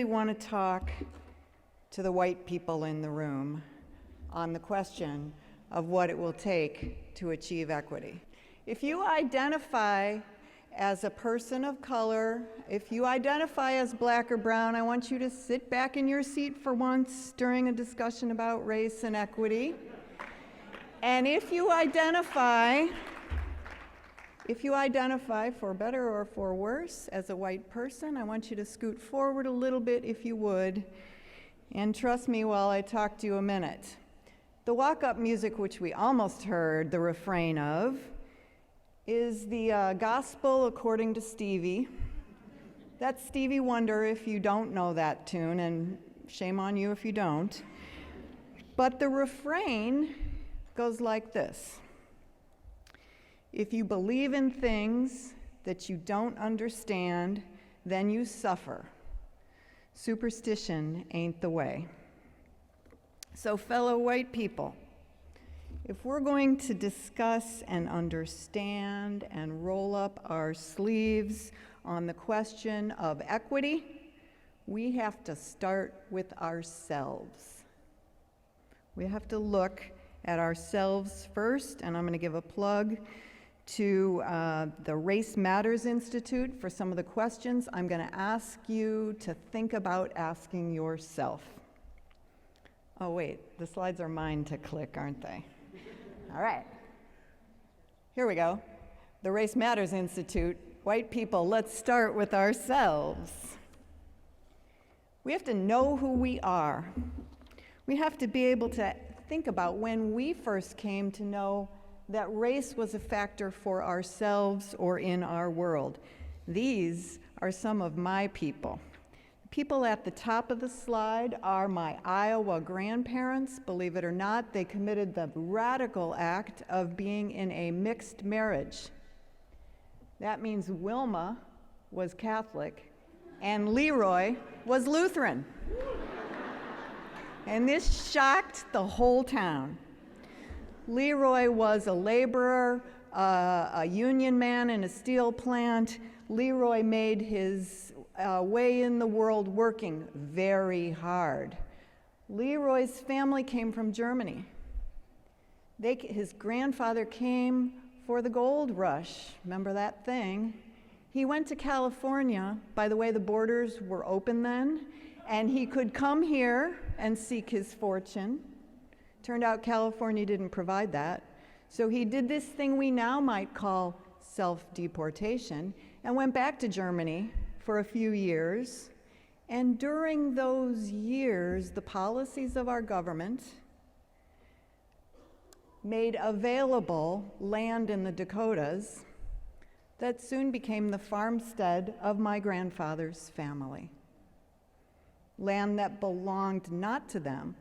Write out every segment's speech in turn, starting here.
really want to talk to the white people in the room on the question of what it will take to achieve equity. If you identify as a person of color, if you identify as black or brown, I want you to sit back in your seat for once during a discussion about race and equity. And if you identify for better or for worse as a white person, I want you to scoot forward a little bit if you would, and trust me while I talk to you a minute. The walk-up music, which we almost heard the refrain of, is the Gospel According to Stevie. That's Stevie Wonder if you don't know that tune, and shame on you if you don't. But the refrain goes like this. If you believe in things that you don't understand, then you suffer. Superstition ain't the way. So, fellow white people, if we're going to discuss and understand and roll up our sleeves on the question of equity, we have to start with ourselves. We have to look at ourselves first, and I'm going to give a plug to the Race Matters Institute for some of the questions I'm going to ask you to think about asking yourself. Oh wait, the slides are mine to click, aren't they? All right, here we go. The Race Matters Institute. White people, let's start with ourselves. We have to know who we are. We have to be able to think about when we first came to know that race was a factor for ourselves or in our world. These are some of my people. The people at the top of the slide are my Iowa grandparents. Believe it or not, they committed the radical act of being in a mixed marriage. That means Wilma was Catholic and Leroy was Lutheran. And this shocked the whole town. Leroy was a laborer, a union man in a steel plant. Leroy made his way in the world working very hard. Leroy's family came from Germany. His grandfather came for the gold rush. Remember that thing? He went to California. By the way, the borders were open then, and he could come here and seek his fortune. Turned out California didn't provide that. So he did this thing we now might call self-deportation and went back to Germany for a few years. And during those years, the policies of our government made available land in the Dakotas that soon became the farmstead of my grandfather's family. Land that belonged not to them,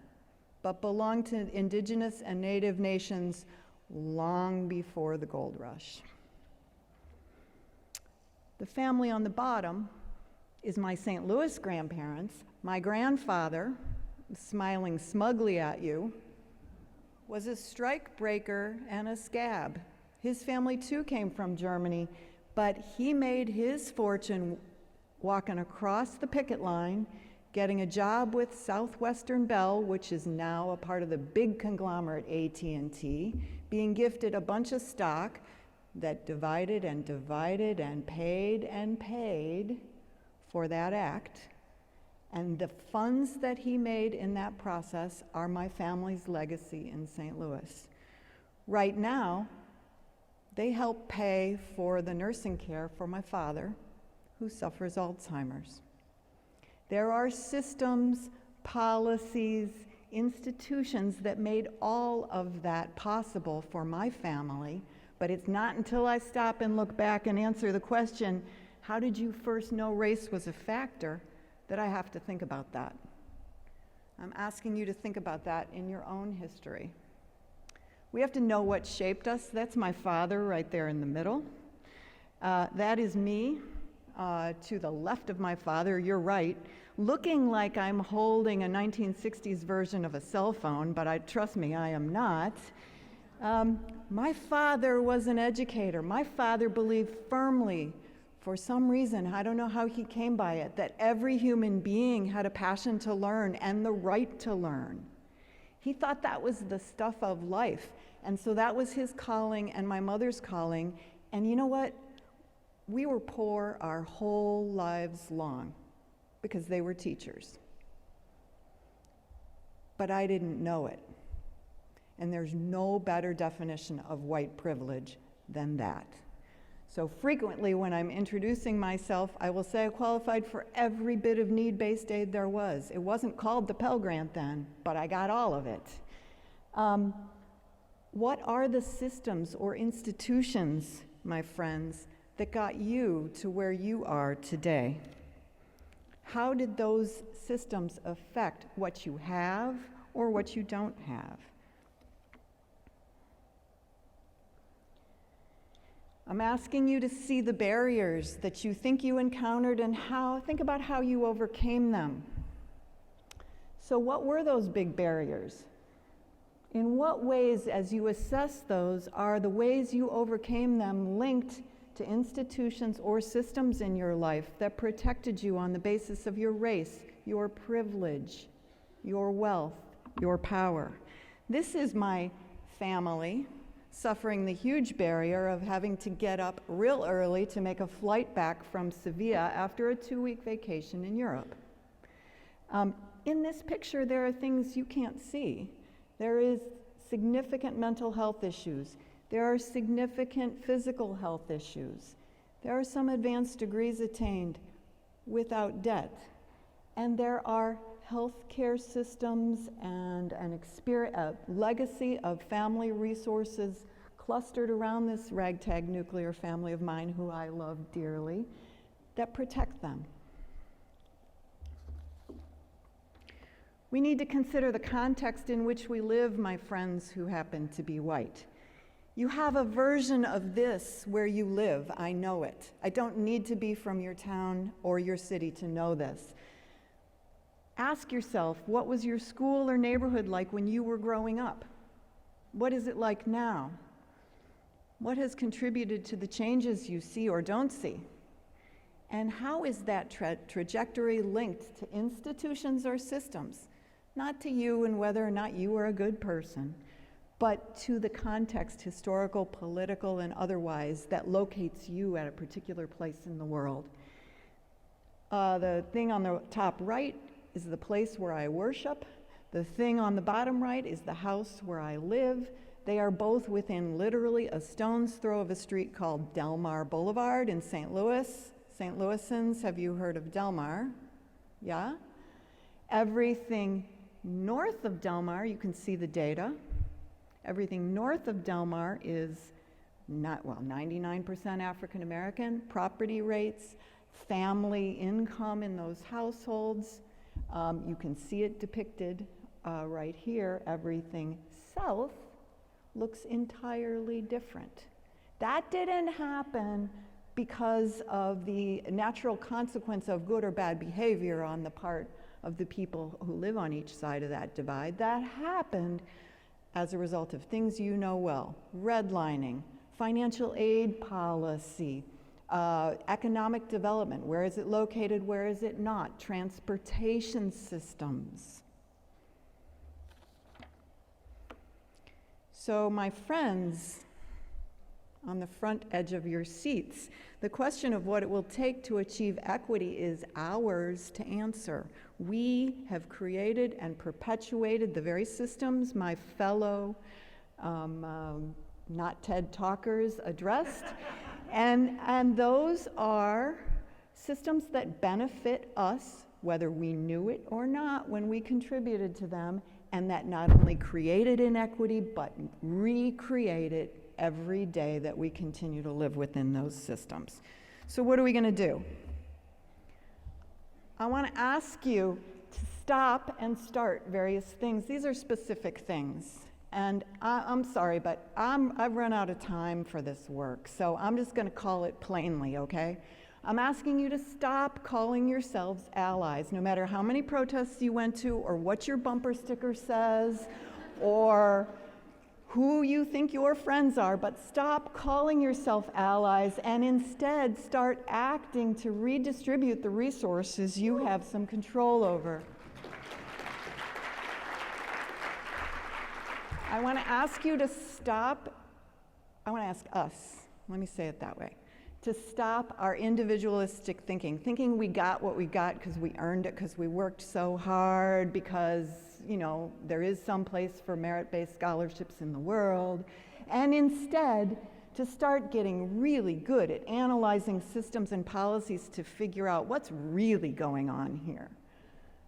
but belonged to indigenous and native nations long before the gold rush. The family on the bottom is my St. Louis grandparents. My grandfather, smiling smugly at you, was a strike breaker and a scab. His family too came from Germany, but he made his fortune walking across the picket line, getting a job with Southwestern Bell, which is now a part of the big conglomerate AT&T, being gifted a bunch of stock that divided and paid for that act. And the funds that he made in that process are my family's legacy in St. Louis. Right now, they help pay for the nursing care for my father, who suffers Alzheimer's. There are systems, policies, institutions that made all of that possible for my family, but it's not until I stop and look back and answer the question, how did you first know race was a factor, that I have to think about that. I'm asking you to think about that in your own history. We have to know what shaped us. That's my father right there in the middle. That is me. To the left of my father, you're right, looking like I'm holding a 1960s version of a cell phone, but trust me, I am not. My father was an educator. My father believed firmly for some reason, I don't know how he came by it, that every human being had a passion to learn and the right to learn. He thought that was the stuff of life. And so that was his calling and my mother's calling. And you know what? We were poor our whole lives long because they were teachers. But I didn't know it. And there's no better definition of white privilege than that. So frequently when I'm introducing myself, I will say I qualified for every bit of need-based aid there was. It wasn't called the Pell Grant then, but I got all of it. What are the systems or institutions, my friends, that got you to where you are today? How did those systems affect what you have or what you don't have? I'm asking you to see the barriers that you think you encountered and think about how you overcame them. So what were those big barriers? In what ways, as you assess those, are the ways you overcame them linked to institutions or systems in your life that protected you on the basis of your race, your privilege, your wealth, your power? This is my family suffering the huge barrier of having to get up real early to make a flight back from Sevilla after a 2-week vacation in Europe. In this picture, there are things you can't see. There is significant mental health issues. There are significant physical health issues. There are some advanced degrees attained without debt. And there are healthcare systems and a legacy of family resources clustered around this ragtag nuclear family of mine, who I love dearly, that protect them. We need to consider the context in which we live, my friends who happen to be white. You have a version of this where you live. I know it. I don't need to be from your town or your city to know this. Ask yourself, what was your school or neighborhood like when you were growing up? What is it like now? What has contributed to the changes you see or don't see? And how is that trajectory linked to institutions or systems? Not to you and whether or not you are a good person, but to the context, historical, political, and otherwise, that locates you at a particular place in the world. The thing on the top right is the place where I worship. The thing on the bottom right is the house where I live. They are both within literally a stone's throw of a street called Delmar Boulevard in St. Louis. St. Louisans, have you heard of Delmar? Yeah? Everything north of Delmar, you can see the data. Everything north of Delmar is 99% African American. Property rates, family income in those households. You can see it depicted right here. Everything south looks entirely different. That didn't happen because of the natural consequence of good or bad behavior on the part of the people who live on each side of that divide. That happened as a result of things you know well: redlining, financial aid policy, economic development. Where is it located? Where is it not? Transportation systems. So my friends, on the front edge of your seats, the question of what it will take to achieve equity is ours to answer. We have created and perpetuated the very systems my fellow not TED talkers addressed. And those are systems that benefit us, whether we knew it or not, when we contributed to them, and that not only created inequity, but recreate it every day that we continue to live within those systems. So what are we going to do? I want to ask you to stop and start various things. These are specific things. And I'm sorry, but I've run out of time for this work, so I'm just going to call it plainly, okay? I'm asking you to stop calling yourselves allies, no matter how many protests you went to, or what your bumper sticker says, or who you think your friends are, but stop calling yourself allies and instead start acting to redistribute the resources you have some control over. I want to ask you to stop, I want to ask us, let me say it that way, to stop our individualistic thinking we got what we got because we earned it, because we worked so hard, because there is some place for merit-based scholarships in the world, and instead to start getting really good at analyzing systems and policies to figure out what's really going on here.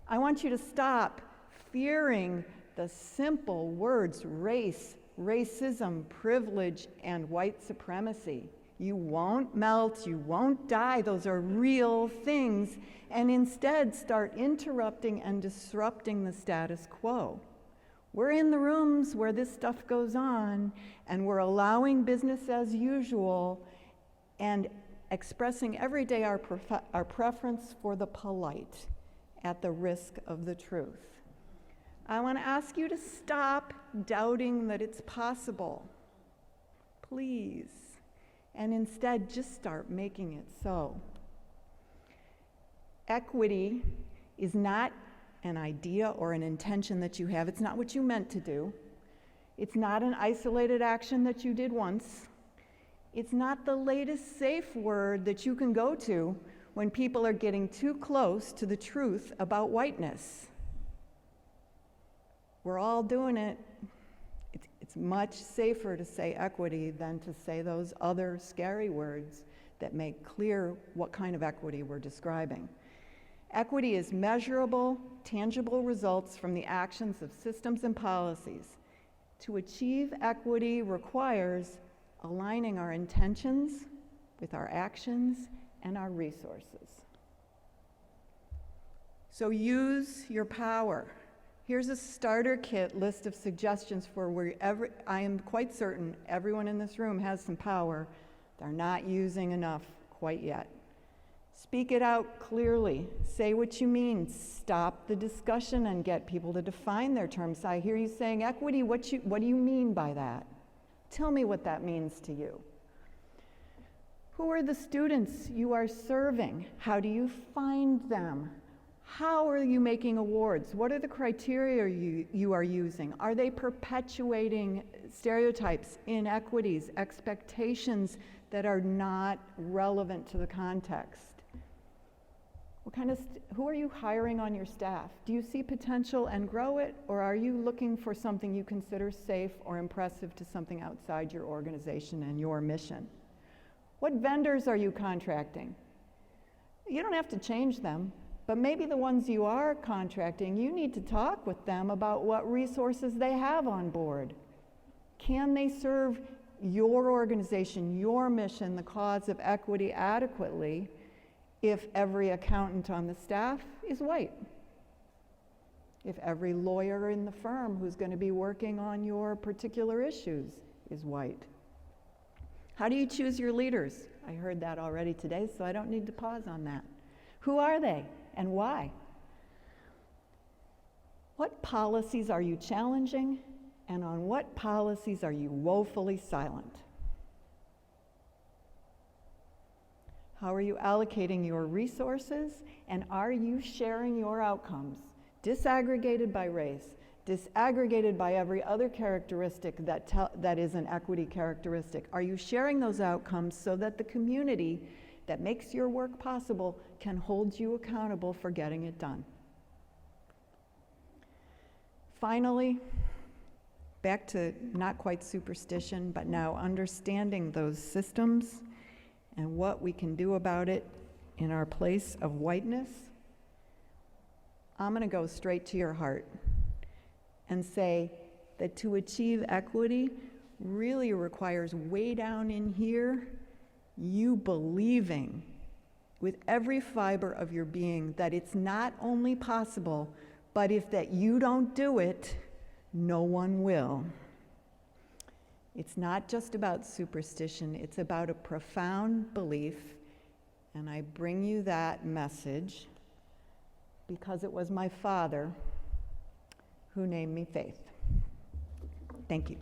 I want you to stop fearing the simple words race, racism, privilege, and white supremacy. You won't melt, you won't die, those are real things, and instead start interrupting and disrupting the status quo. We're in the rooms where this stuff goes on, and we're allowing business as usual and expressing every day our preference for the polite at the risk of the truth. I want to ask you to stop doubting that it's possible, please, and instead just start making it so. Equity is not an idea or an intention that you have. It's not what you meant to do. It's not an isolated action that you did once. It's not the latest safe word that you can go to when people are getting too close to the truth about whiteness. We're all doing it. It's much safer to say equity than to say those other scary words that make clear what kind of equity we're describing. Equity is measurable, tangible results from the actions of systems and policies. To achieve equity requires aligning our intentions with our actions and our resources. So use your power. Here's a starter kit list of suggestions for wherever, I am quite certain everyone in this room has some power. They're not using enough quite yet. Speak it out clearly. Say what you mean. Stop the discussion and get people to define their terms. I hear you saying equity. What do you mean by that? Tell me what that means to you. Who are the students you are serving? How do you find them? How are you making awards? What are the criteria you are using? Are they perpetuating stereotypes, inequities, expectations that are not relevant to the context? Who are you hiring on your staff? Do you see potential and grow it, or are you looking for something you consider safe or impressive to something outside your organization and your mission? What vendors are you contracting? You don't have to change them, but maybe the ones you are contracting, you need to talk with them about what resources they have on board. Can they serve your organization, your mission, the cause of equity adequately if every accountant on the staff is white? If every lawyer in the firm who's going to be working on your particular issues is white? How do you choose your leaders? I heard that already today, so I don't need to pause on that. Who are they and why? What policies are you challenging, and on what policies are you woefully silent? How are you allocating your resources, and are you sharing your outcomes, disaggregated by race, disaggregated by every other characteristic that is an equity characteristic? Are you sharing those outcomes so that the community that makes your work possible can hold you accountable for getting it done? Finally, back to not quite superstition, but now understanding those systems and what we can do about it in our place of whiteness, I'm going to go straight to your heart and say that to achieve equity really requires way down in here you believing with every fiber of your being that it's not only possible, but if that you don't do it, no one will. It's not just about superstition, it's about a profound belief, and I bring you that message because it was my father who named me Faith. Thank you.